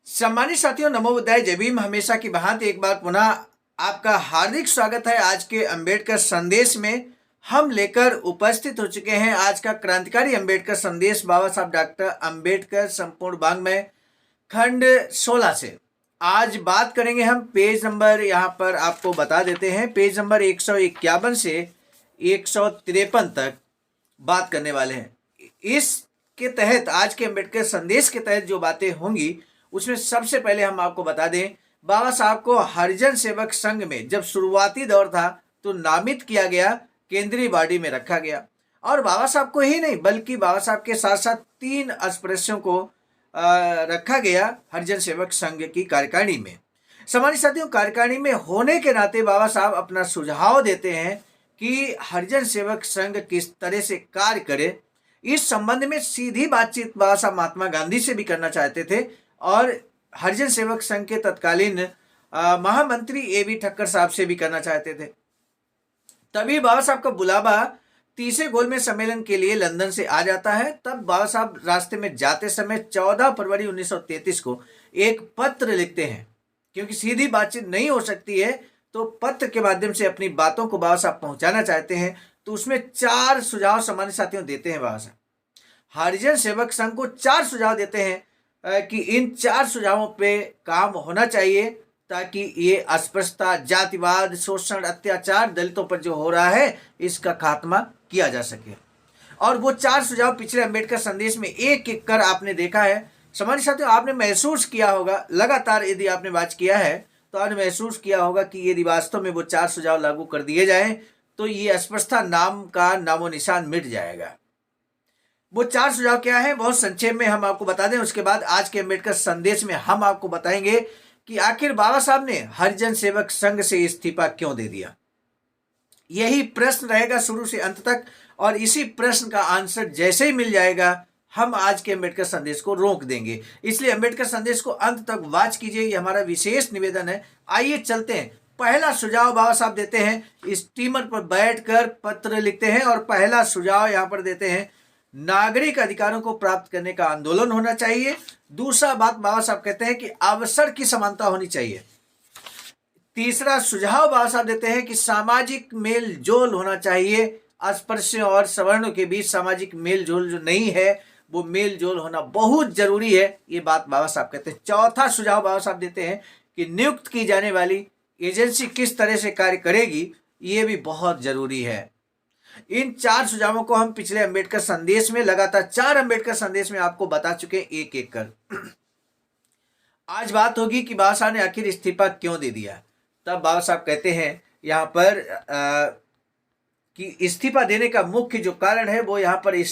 सम्मानित साथियों, नमो बुद्धाय, जय भीम। हमेशा की भांति एक बार पुनः आपका हार्दिक स्वागत है। आज के अंबेडकर संदेश में हम लेकर उपस्थित हो चुके हैं आज का क्रांतिकारी अंबेडकर संदेश, बाबा साहब डॉक्टर अंबेडकर संपूर्ण वाङ्मय खंड 16 से। आज बात करेंगे हम पेज नंबर, यहाँ पर आपको बता देते हैं, पेज नंबर 151 से 153 तक बात करने वाले हैं। इसके तहत आज के अंबेडकर संदेश के तहत जो बातें होंगी उसमें सबसे पहले हम आपको बता दें, बाबा साहब को हरिजन सेवक संघ में जब शुरुआती दौर था तो नामित किया गया, केंद्रीय बॉडी में रखा गया। और बाबा साहब को ही नहीं बल्कि बाबा साहब के साथ साथ 3 अस्पृश्यों को रखा गया हरिजन सेवक संघ की कार्यकारिणी में। सम्मानित साथियों, कार्यकारिणी में होने के नाते बाबा साहब अपना सुझाव देते हैं कि हरिजन सेवक संघ किस तरह से कार्य करे। इस संबंध में सीधी बातचीत बाबा साहब महात्मा गांधी से भी करना चाहते थे और हरिजन सेवक संघ के तत्कालीन महामंत्री ए.बी. ठक्कर साहब से भी करना चाहते थे। तभी बाबा साहब का बुलावा 30वें गोलमेज सम्मेलन के लिए लंदन से आ जाता है। तब बाबा साहब रास्ते में जाते समय 14 फरवरी 1933 को एक पत्र लिखते हैं, क्योंकि सीधी बातचीत नहीं हो सकती है तो पत्र के माध्यम से अपनी बातों को बाबा साहब पहुंचाना चाहते हैं। तो उसमें 4 सुझाव सम्मानित साथियों देते हैं बाबा साहब। हरिजन सेवक संघ को 4 सुझाव देते हैं कि इन 4 सुझावों पे काम होना चाहिए ताकि ये अस्पृश्यता, जातिवाद, शोषण, अत्याचार दलितों पर जो हो रहा है इसका खात्मा किया जा सके। और वो 4 सुझाव पिछले अंबेडकर संदेश में एक एक कर आपने देखा है। सम्मानित साथियों, आपने महसूस किया होगा, लगातार यदि आपने वाच किया है तो आपने महसूस किया होगा कि यदि वास्तव में वो 4 सुझाव लागू कर दिए जाएं तो ये अस्पृश्यता नाम का नामो निशान मिट जाएगा। वो 4 सुझाव क्या है, बहुत संक्षेप में हम आपको बता दें। उसके बाद आज के अंबेडकर संदेश में हम आपको बताएंगे कि आखिर बाबा साहब ने हरिजन सेवक संघ से इस्तीफा क्यों दे दिया। यही प्रश्न रहेगा शुरू से अंत तक, और इसी प्रश्न का आंसर जैसे ही मिल जाएगा हम आज के अंबेडकर संदेश को रोक देंगे। इसलिए अंबेडकर संदेश को अंत तक वाच कीजिए, ये हमारा विशेष निवेदन है। आइए चलते हैं। पहला सुझाव बाबा साहब देते हैं, स्टीमर पर बैठकर पत्र लिखते हैं और पहला सुझाव यहाँ पर देते हैं, नागरिक अधिकारों को प्राप्त करने का आंदोलन होना चाहिए। दूसरा बात बाबा साहब कहते हैं कि अवसर की समानता होनी चाहिए। तीसरा सुझाव बाबा साहब देते हैं कि सामाजिक मेल जोल होना चाहिए। अस्पृश्यों और सवर्णों के बीच सामाजिक मेल जोल जो नहीं है वो मेल जोल होना बहुत जरूरी है, ये बात बाबा साहब कहते हैं। चौथा सुझाव बाबा साहब देते हैं कि नियुक्त की जाने वाली एजेंसी किस तरह से कार्य करेगी, ये भी बहुत जरूरी है। इन 4 सुझावों को हम पिछले अंबेडकर संदेश में लगातार 4 अंबेडकर संदेश में आपको बता चुके हैं एक एक कर। आज बात होगी कि बाबा साहब ने आखिर इस्तीफा क्यों दे दिया। तब बाबा साहब कहते हैं यहाँ पर कि इस्तीफा देने का मुख्य जो कारण है वो यहाँ पर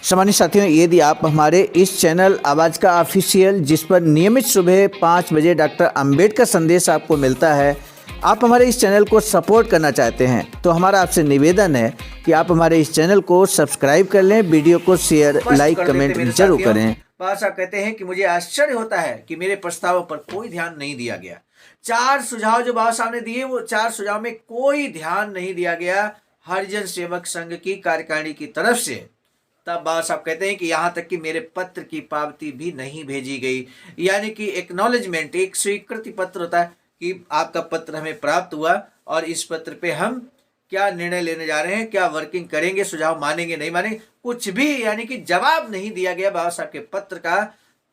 सम्मानित साथियों, यदि आप हमारे इस चैनल आवाज़ का ऑफिशियल, जिस पर नियमित सुबह 5 बजे डॉक्टर अंबेडकर संदेश आपको मिलता है, आप हमारे इस चैनल को सपोर्ट करना चाहते हैं तो हमारा आपसे निवेदन है कि आप हमारे इस चैनल को सब्सक्राइब कर लें, वीडियो को शेयर, लाइक, कमेंट जरूर करें। बाबा साहब कहते हैं कि मुझे आश्चर्य होता है कि मेरे प्रस्तावों पर कोई ध्यान नहीं दिया गया। 4 सुझाव जो बाबा साहब ने दिए वो 4 सुझाव में कोई ध्यान नहीं दिया गया हरिजन सेवक संघ की कार्यकारिणी की तरफ से। तब बाबा साहब कहते हैं कि यहाँ तक कि मेरे पत्र की पावती भी नहीं भेजी गई, यानी कि एक्नॉलेजमेंट, एक स्वीकृति पत्र होता है कि आपका पत्र हमें प्राप्त हुआ और इस पत्र पे हम क्या निर्णय लेने जा रहे हैं, क्या वर्किंग करेंगे, सुझाव मानेंगे नहीं मानेंगे, कुछ भी यानी कि जवाब नहीं दिया गया बाबा साहब के पत्र का।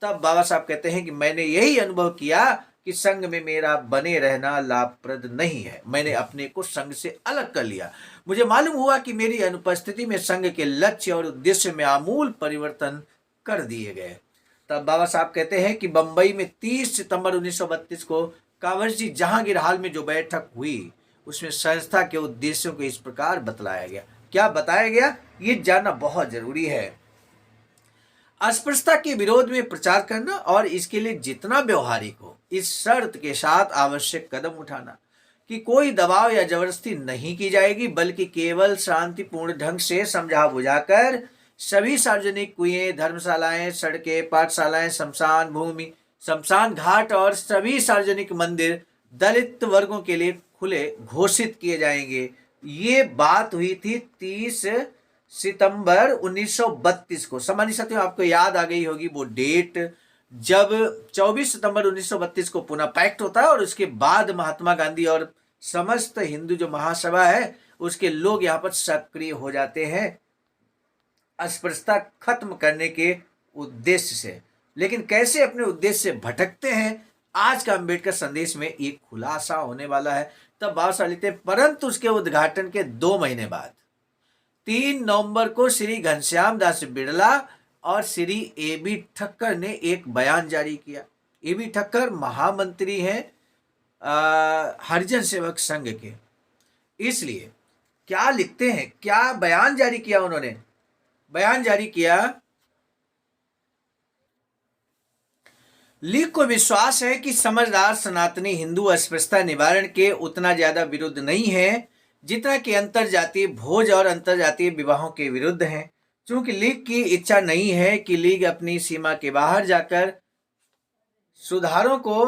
तब बाबा साहब कहते हैं कि मैंने यही अनुभव किया कि संघ में मेरा बने रहना लाभप्रद नहीं है। मैंने अपने को संघ से अलग कर लिया। मुझे मालूम हुआ कि मेरी अनुपस्थिति में संघ के लक्ष्य और उद्देश्य में आमूल परिवर्तन कर दिए गए। तब बाबा साहब कहते हैं कि बंबई में 30 सितंबर 1932 को कांवरजी जहांगीर हाल में जो बैठक हुई उसमें संस्था के उद्देश्यों को इस प्रकार बतलाया गया। क्या बताया गया ये जानना बहुत जरूरी है। अस्पृश्यता के विरोध में प्रचार करना और इसके लिए जितना व्यवहारिक हो, इस शर्त के साथ आवश्यक कदम उठाना कि कोई दबाव या जबरदस्ती नहीं की जाएगी, बल्कि केवल शांतिपूर्ण ढंग से समझा बुझाकर सभी सार्वजनिक कुएं, धर्मशालाएं, सड़कें, पाठशालाएं, शमशान भूमि, शमशान घाट और सभी सार्वजनिक मंदिर दलित वर्गों के लिए खुले घोषित किए जाएंगे। ये बात हुई थी 30 सितंबर 1932 को। सम्मानित साथियों, आपको याद आ गई होगी वो डेट जब 24 सितंबर 1932 को पुनः पैक्ट होता है और उसके बाद महात्मा गांधी और समस्त हिंदू जो महासभा है उसके लोग यहाँ पर सक्रिय हो जाते हैं अस्पृश्यता खत्म करने के उद्देश्य से। लेकिन कैसे अपने उद्देश्य से भटकते हैं, आज का अंबेडकर संदेश में एक खुलासा होने वाला है। तब बाबा साहब लिखते हैं, परंतु उसके उद्घाटन के 2 महीने बाद 3 नवंबर को श्री घनश्याम दास बिड़ला और श्री ए.बी. ठक्कर ने एक बयान जारी किया। ए.बी. ठक्कर महामंत्री हैं हरिजन सेवक संघ के। इसलिए क्या लिखते हैं, क्या बयान जारी किया उन्होंने? बयान जारी किया, लीग को विश्वास है कि समझदार सनातनी हिंदू अस्पृश्यता निवारण के उतना ज्यादा विरुद्ध नहीं है जितना कि अंतर जातीय भोज और अंतर जातीय विवाहों के विरुद्ध है। चूंकि लीग की इच्छा नहीं है कि लीग अपनी सीमा के बाहर जाकर सुधारों को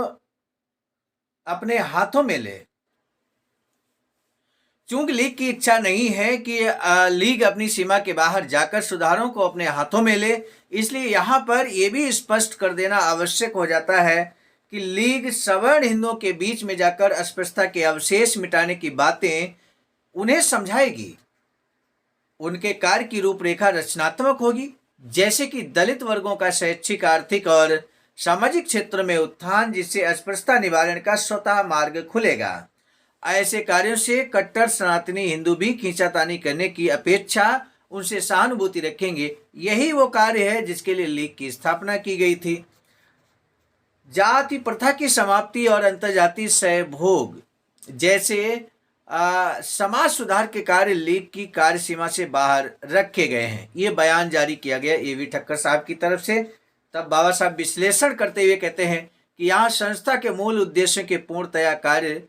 अपने हाथों में ले, चूंकि लीग की इच्छा नहीं है कि लीग अपनी सीमा के बाहर जाकर सुधारों को अपने हाथों में ले, इसलिए यहाँ पर यह भी स्पष्ट कर देना आवश्यक हो जाता है कि लीग सवर्ण हिंदुओं के बीच में जाकर अस्पृश्यता के अवशेष मिटाने की बातें उन्हें समझाएगी। उनके कार्य की रूपरेखा रचनात्मक होगी, जैसे कि दलित वर्गों का शैक्षिक, आर्थिक और सामाजिक क्षेत्र में उत्थान, जिससे अस्पृश्यता निवारण का स्वतः मार्ग खुलेगा। ऐसे कार्यों से कट्टर सनातनी हिंदू भी खींचातानी करने की अपेक्षा उनसे सहानुभूति रखेंगे। यही वो कार्य है जिसके लिए लीग की स्थापना की गई थी। जाति प्रथा की समाप्ति और अंतर्जातीय सहभोग जैसे समाज सुधार के कार्य लीग की कार्य सीमा से बाहर रखे गए हैं। ये बयान जारी किया गया ए.बी. ठक्कर साहब की तरफ से। तब बाबा साहब विश्लेषण करते हुए कहते हैं कि यहाँ संस्था के मूल उद्देश्यों के पूर्णतया कार्य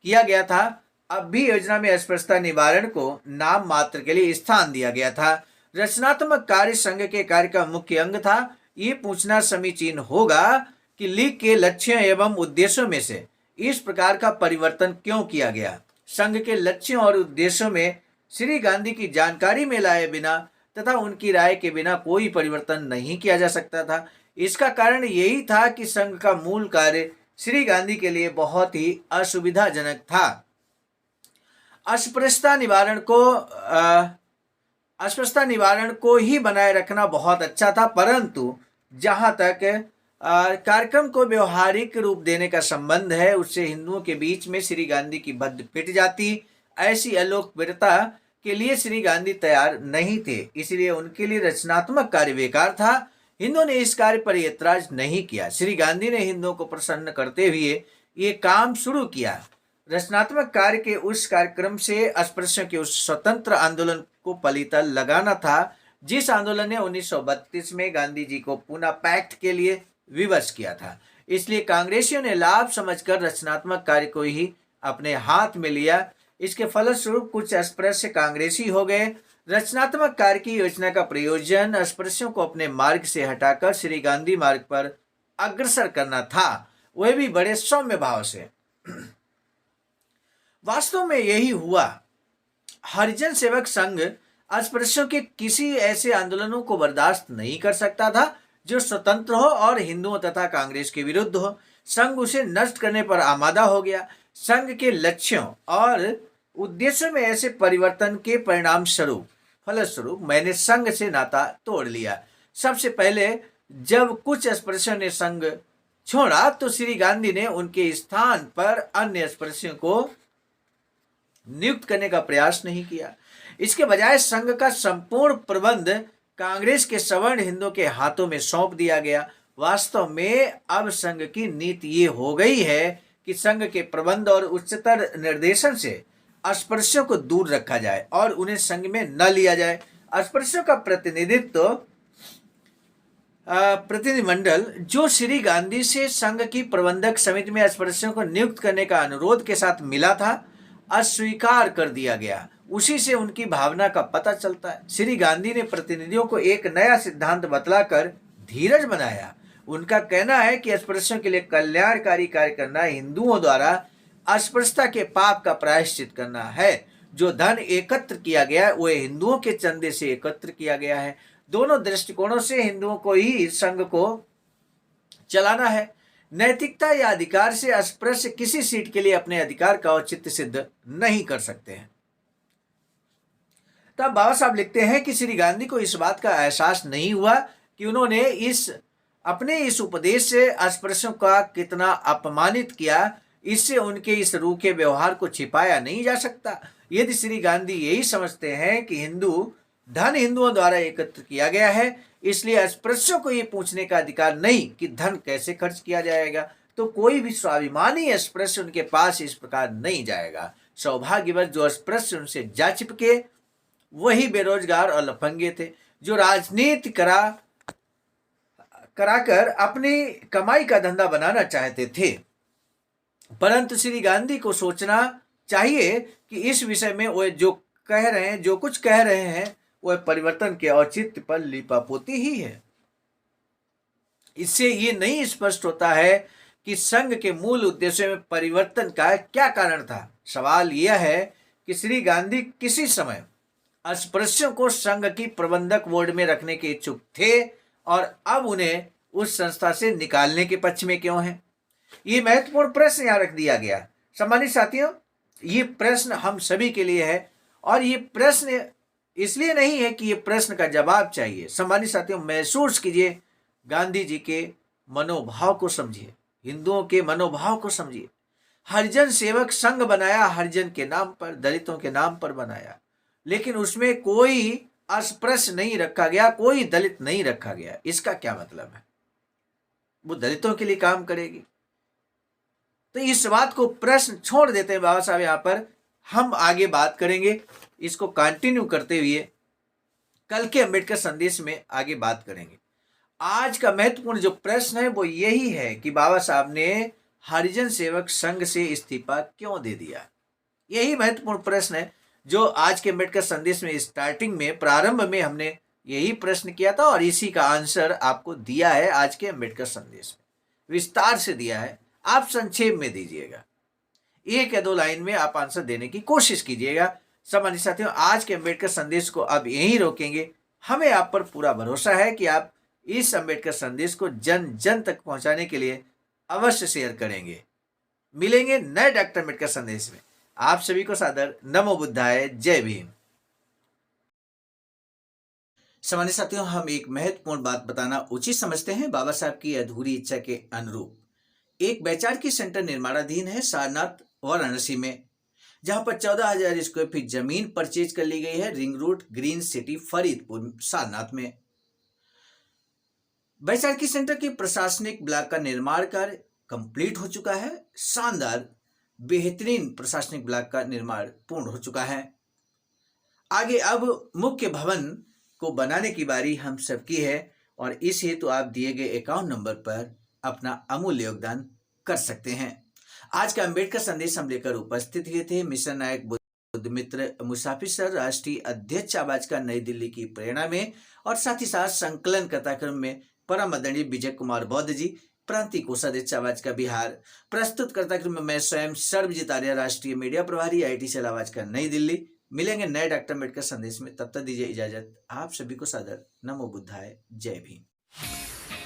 किया गया था। अब भी योजना में अस्पृश्यता निवारण को नाम मात्र के लिए स्थान दिया गया था। रचनात्मक कार्य संघ के कार्य का मुख्य अंग था। ये पूछना समीचीन होगा कि लीग के लक्ष्यों एवं उद्देश्यों में से इस प्रकार का परिवर्तन क्यों किया गया। संघ के लक्ष्यों और उद्देश्यों में श्री गांधी की जानकारी में लाए बिना तथा उनकी राय के बिना कोई परिवर्तन नहीं किया जा सकता था। इसका कारण यही था कि संघ का मूल कार्य श्री गांधी के लिए बहुत ही असुविधाजनक था। अस्पृश्यता निवारण को ही बनाए रखना बहुत अच्छा था, परंतु जहां तक कार्यक्रम को व्यवहारिक रूप देने का संबंध है, उससे हिंदुओं के बीच में श्री गांधी की बद्ध पिट जाती। ऐसी अलोकप्रियता के लिए श्री गांधी तैयार नहीं थे, इसलिए उनके लिए रचनात्मक कार्य बेकार था। हिंदुओं ने इस कार्य पर ऐतराज नहीं किया। श्री गांधी ने हिंदुओं को प्रसन्न करते हुए ये काम शुरू किया। रचनात्मक कार्य के उस कार्यक्रम से अस्पृश्यों के उस स्वतंत्र आंदोलन को पलीतल लगाना था, जिस आंदोलन ने 1932 में गांधी जी को पुनः पैक्ट के लिए विवश किया था। इसलिए कांग्रेसियों ने लाभ समझकर रचनात्मक कार्य को ही अपने हाथ में लिया। इसके फलस्वरूप कुछ अस्पृश्य कांग्रेसी हो गए। रचनात्मक कार्य की योजना का प्रयोजन अस्पृश्यों को अपने मार्ग से हटाकर श्री गांधी मार्ग पर अग्रसर करना था, वह भी बड़े सौम्य भाव से। वास्तव में यही हुआ। हरिजन सेवक संघ अस्पृश्यों के किसी ऐसे आंदोलनों को बर्दाश्त नहीं कर सकता था जो स्वतंत्र हो और हिंदुओं तथा कांग्रेस के विरुद्ध हो। संघ उसे नष्ट करने पर आमादा हो गया। संघ के लक्ष्यों और उद्देश्यों में ऐसे परिवर्तन के परिणाम फलस्वरूप मैंने संघ से नाता तोड़ लिया। सबसे पहले जब कुछ अस्पृश्यों ने संघ छोड़ा तो श्री गांधी ने उनके स्थान पर अन्य अस्पृश्यों को नियुक्त करने का प्रयास नहीं किया। इसके बजाय संघ का संपूर्ण प्रबंध कांग्रेस के सवर्ण हिंदुओं के हाथों में सौंप दिया गया। वास्तव में अब संघ की नीति ये हो गई है कि संघ के प्रबंध और उच्चतर निर्देशन से अस्पृश्यों को दूर रखा जाए और उन्हें संघ में न लिया जाए। अस्पृश्यों का प्रतिनिधिमंडल जो श्री गांधी से संघ की प्रबंधक समिति में अस्पृश्यों को नियुक्त करने का अनुरोध के साथ मिला था, अस्वीकार कर दिया गया। उसी से उनकी भावना का पता चलता है। श्री गांधी ने प्रतिनिधियों को एक नया सिद्धांत बतलाकर धीरज बनाया। उनका कहना है कि अस्पृश्यों के लिए कल्याणकारी कार्य करना हिंदुओं द्वारा अस्पृश्यता के पाप का प्रायश्चित करना है। जो धन एकत्र किया गया वह हिंदुओं के चंदे से एकत्र किया गया है। दोनों दृष्टिकोणों से हिंदुओं को ही संघ को चलाना है। नैतिकता या अधिकार से अस्पृश्य किसी सीट के लिए अपने अधिकार का औचित्य सिद्ध नहीं कर सकते हैं। तब बाबा साहब लिखते हैं कि श्री गांधी को इस बात का एहसास नहीं हुआ कि उन्होंने अपने इस उपदेश से अस्पृश्यों का कितना अपमानित किया। इससे उनके इस रूखे व्यवहार को छिपाया नहीं जा सकता। यदि श्री गांधी यही समझते हैं कि धन हिंदुओं द्वारा एकत्र किया गया है, इसलिए अस्पृश्यों को ये पूछने का अधिकार नहीं कि धन कैसे खर्च किया जाएगा, तो कोई भी स्वाभिमानी अस्पृश्य उनके पास इस प्रकार नहीं जाएगा। सौभाग्यवश जो अस्पृश्य उनसे जा चिपके वही बेरोजगार और लफंगे थे, जो राजनीति कराकर अपनी कमाई का धंधा बनाना चाहते थे। परंतु श्री गांधी को सोचना चाहिए कि इस विषय में वे जो कुछ कह रहे हैं वह परिवर्तन के औचित्य पर लीपापोती ही है। इससे ये नहीं स्पष्ट होता है कि संघ के मूल उद्देश्य में परिवर्तन का क्या कारण था। सवाल यह है कि श्री गांधी किसी समय अस्पृश्यों को संघ की प्रबंधक बोर्ड में रखने के इच्छुक थे और अब उन्हें उस संस्था से निकालने के पक्ष में क्यों हैं? ये महत्वपूर्ण प्रश्न यहाँ रख दिया गया। सम्मानित साथियों, ये प्रश्न हम सभी के लिए है और ये प्रश्न इसलिए नहीं है कि ये प्रश्न का जवाब चाहिए। सम्मानित साथियों, महसूस कीजिए, गांधी जी के मनोभाव को समझिए, हिंदुओं के मनोभाव को समझिए। हरिजन सेवक संघ बनाया, हरिजन के नाम पर, दलितों के नाम पर बनाया, लेकिन उसमें कोई अस्पृश्य नहीं रखा गया, कोई दलित नहीं रखा गया। इसका क्या मतलब है? वो दलितों के लिए काम करेगी? तो इस बात को प्रश्न छोड़ देते हैं बाबा साहब यहाँ पर। हम आगे बात करेंगे, इसको कंटिन्यू करते हुए कल के अंबेडकर संदेश में आगे बात करेंगे। आज का महत्वपूर्ण जो प्रश्न है वो यही है कि बाबा साहब ने हरिजन सेवक संघ से इस्तीफा क्यों दे दिया। यही महत्वपूर्ण प्रश्न है जो आज के अंबेडकर संदेश में स्टार्टिंग में, प्रारंभ में हमने यही प्रश्न किया था और इसी का आंसर आपको दिया है आज के अंबेडकर संदेश में, विस्तार से दिया है। आप संक्षेप में दीजिएगा, 1 या 2 लाइन में आप आंसर देने की कोशिश कीजिएगा। सम्मानित साथियों, आज के अंबेडकर संदेश को अब यहीं रोकेंगे। हमें आप पर पूरा भरोसा है कि आप इस अंबेडकर संदेश को जन जन तक पहुंचाने के लिए अवश्य शेयर करेंगे। मिलेंगे नए डॉक्टर अंबेडकर संदेश में। आप सभी को सादर नमो बुद्धाय, जय भीम। सम्मानित साथियों, हम एक महत्वपूर्ण बात बताना उचित समझते हैं। बाबा साहब की अधूरी इच्छा के अनुरूप एक वैचारिकी सेंटर निर्माणाधीन है सारनाथ वाराणसी में, जहां पर 14,000 स्क्वायर फीट जमीन परचेज कर ली गई है ring road, green city, Faridpur, Sarnath में। वैचारिकी सेंटर के प्रशासनिक ब्लॉक का निर्माण कार्य कंप्लीट हो चुका है। शानदार बेहतरीन प्रशासनिक ब्लॉक का निर्माण पूर्ण हो चुका है। आगे अब मुख्य भवन को बनाने की बारी हम सबकी है और इस हेतु आप दिए गए अकाउंट नंबर पर अपना अमूल्य योगदान कर सकते हैं। आज का अंबेडकर संदेश हम लेकर उपस्थित हुए थे मिशन नायक बुद्ध मित्र मुसाफिर सर, राष्ट्रीय अध्यक्ष आवाज का नई दिल्ली की प्रेरणा में, और साथ ही साथ संकलन कथाक्रम में परम आदरणीय विजय कुमार बौद्ध जी, प्रांतीय कोषाध्यक्ष आवाज का बिहार। प्रस्तुत कथाक्रम में मैं स्वयं सर्वजीत आर्य, राष्ट्रीय मीडिया प्रभारी, IT सेल आवाज का नई दिल्ली। मिलेंगे नए डॉक्टर अंबेडकर संदेश में, तब तक दीजिए इजाजत। आप सभी को सादर नमो बुद्धाय, जय भीम।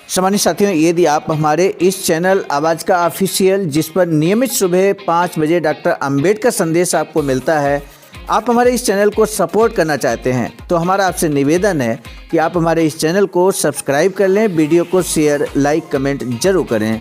सम्मानित साथियों, यदि आप हमारे इस चैनल आवाज का ऑफिशियल, जिस पर नियमित सुबह 5 बजे डॉक्टर अंबेडकर संदेश आपको मिलता है, आप हमारे इस चैनल को सपोर्ट करना चाहते हैं तो हमारा आपसे निवेदन है कि आप हमारे इस चैनल को सब्सक्राइब कर लें, वीडियो को शेयर, लाइक, कमेंट जरूर करें।